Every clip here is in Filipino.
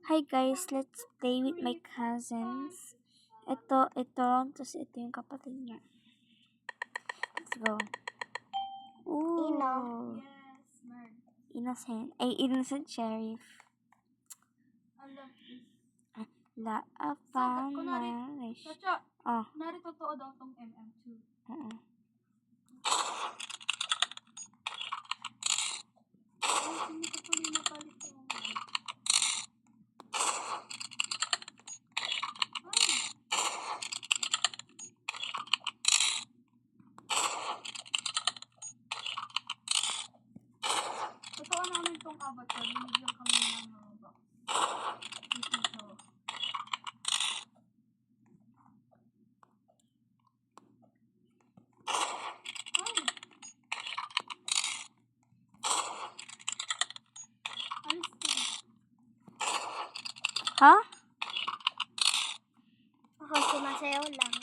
Hi guys, let's play with my cousins. Ito, tapos ito yung kapatid niya. Let's go. Ooh. Innocent. Ay, innocent sheriff. La apa marish. Oh. Kunwari totoo daw tong MM2. Oo. Sino ka tuloy na palit ko? Totoo namin tong avatar. Binigyan kami ng box. Dito. Ha? Ako sumasayaw lang.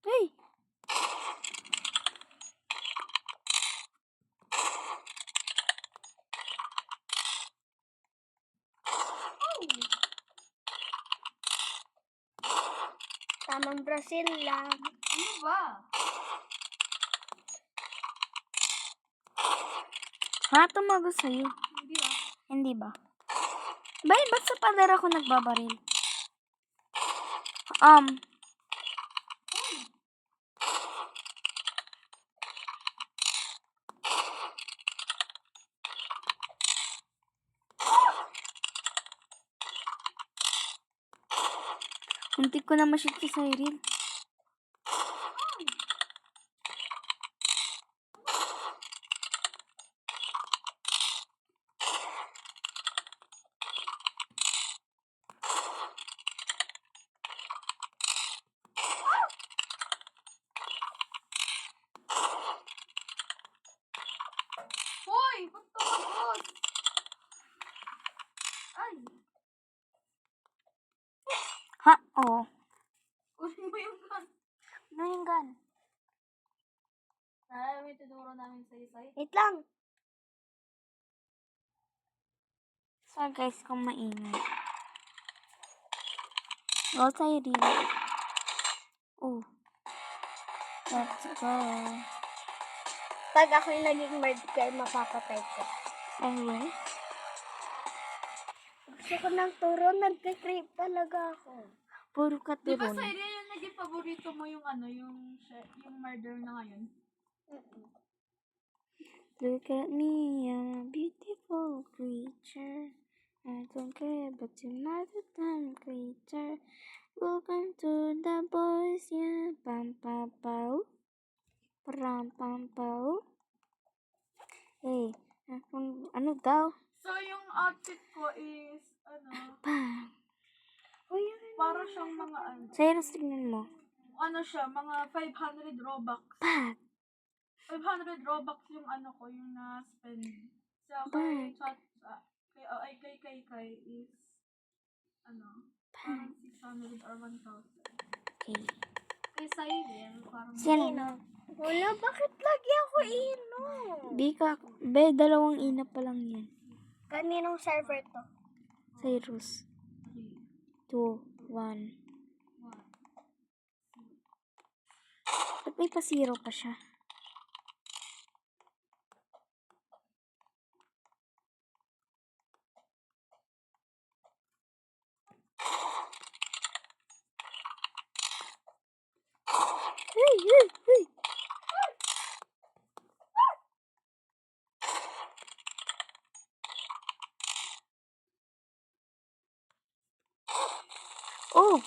Hey! Tamang Brazil lang. Ano ba? Ha? Tumago sa'yo. Hindi ah. Hindi ba? Ba't sa pader ako nagbabaril? Muntik ko na ma-shoot si Cyril. Hoy! Ba't tumagos? Ay! Ha? Oo. Kunin mo yung gun. Ano yung gun? Naalala mo yung tinuro namin sa isay? Wait lang. So guys, kung maingay. Go tayo dito. Oh. Let's go. Pag ako yung naging murder, mapapatay ko. Anyway. Gusto ko ng turo, nagka-crave talaga ako. Puro Di ba katuron. sa area yung naging paborito mo yung ano, yung murder na ngayon? Look at me, I'm a beautiful creature. I don't care about your lifetime creature. Welcome to the boys, yeah. Pam pam pao. Pam pam pao. Hey, ano daw? So, yung outfit ko is, ano, Pam. para siyang mga ano. Cyrus, tignan mo. Ano siya, mga 500 Robux. Pam. 500 Robux yung ano ko, yung na-spend. Sa Bag. kay is, ano, parang 600 or 1,000. Okay. Kay Cyril, parang... Sino? Wala, bakit lagi ako Bika, dalawang ina pa lang yan. Kaninong server to? Cyrus. 2, 1. Ba't may pa-zero pa siya? Hey! Oh!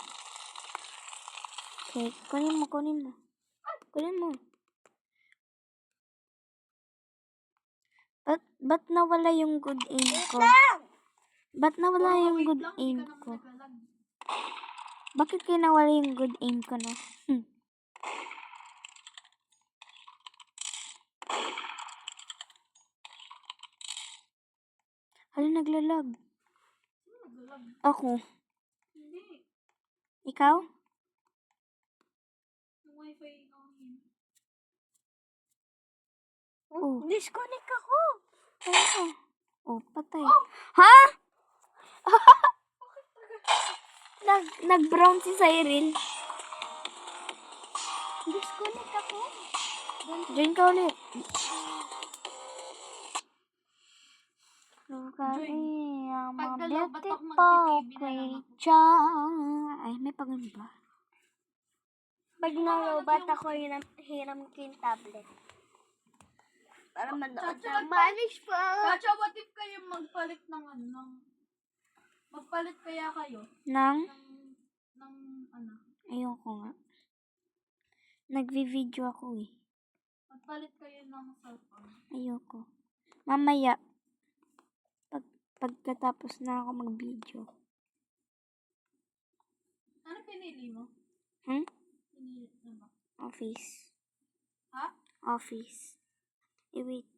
Okay, kunin mo. Ba't nawala yung good aim ko? Ba't nawala yung good aim ko? Bakit kaya nawala yung good aim ko, no? Hala, naglalag. Ako. Hindi. Ikaw? Yung wifi namin. Oh. Disconnect ako. Oo. Oh, patay. Ha? Nag-brown si Cyril. Disconnect ako. Join ka ulit. Look at Join. me, I'm a Pag dalawa ba't ako beautiful mag-TV na lang ako? creature. Ay, may pagano ba? Pag na-robot ako, hiram ko yung tablet. Para manood Chacha, ng Manish pa. Chacha, what if kayo magpalit ng ano? Magpalit kaya kayo Nang? ng ano? Ayoko nga. Nagvi-video ako eh. Magpalit kayo ng cellphone. Ayoko. Mamaya. Pagkatapos na ako mag-video. Ano pinili mo? Pinili mo ba? Office. Ha? Office. Wait.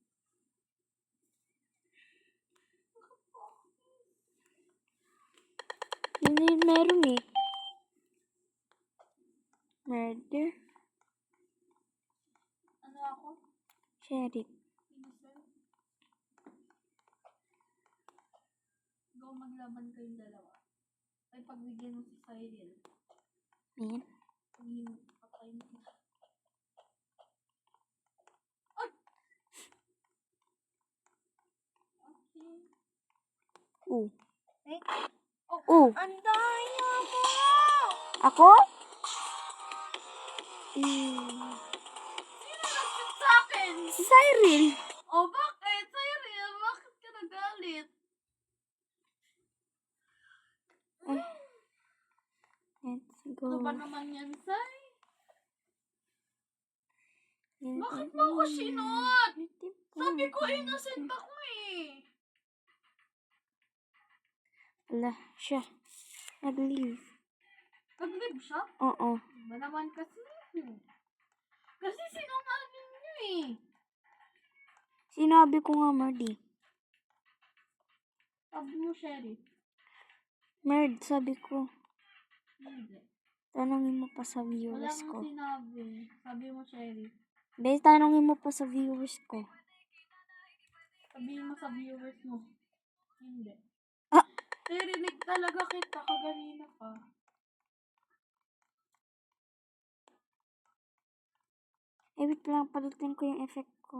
Yun yung meron eh. Murder. Ano ako? Sheriff. Innocent? Go maglaban kayong dalawa. Ay pagbigyan mo si Cyril. Ayan. Patay mo. Ay! Okay. Oh. Wait. Oh. Ang daya mo! Ako? Sino nag-shoot sa akin? Si Cyril. Oh, bakit? Cyril, bakit ka nagalit? Let's go. Ano ba naman yan, Sai? Let's Bakit mo ako sinot? go. Sabi ko, innocent ako eh. Ala, siya. Nag-leave. Nag-live siya? Oo. Ba naman kasi? Kasi sinungaling niyo eh. Sinabi ko nga, Mardy. Sabi mo, Sheriff. Merd, sabi ko. Hindi. Tanungin mo pa sa Wala viewers kang ko. sinabi. Sabi mo, Sheriff. Bes, tanungin mo pa sa viewers ko. Sabihin mo sa viewers mo. Hindi. Ah! Narinig talaga kita kaganina pa. Wait lang, palitin ko yung effect ko.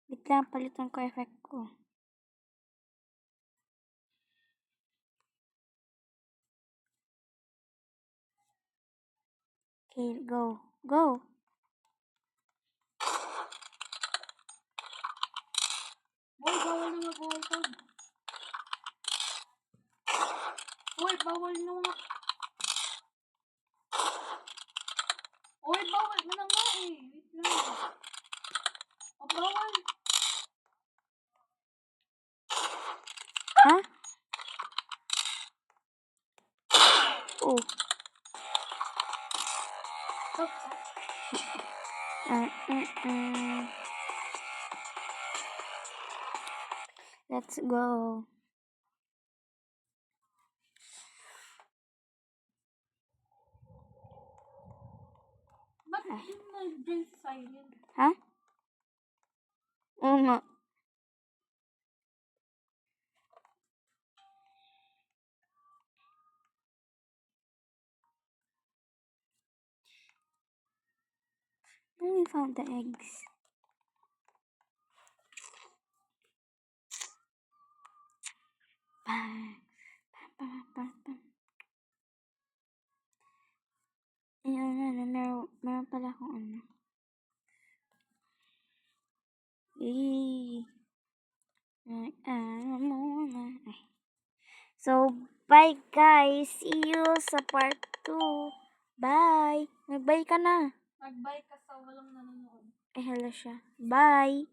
Wait lang, palitan ko effect ko. Okay, go. Go! Boy, bawal na mag-waltag. Boy, bawal na nga. Boy, bawal na nga eh. Wait lang. Oh, bawal. Ha? Oh. Let's go. Ba't yung nag-join si Cyril? Ha? Oo nga. Oh, we found the eggs. Ayun, meron pala akong ano. So, bye guys. See you sa part 2. Bye. Mag-bye ka na. Nag-bye ka sa walang nanonood. Hello siya. Bye.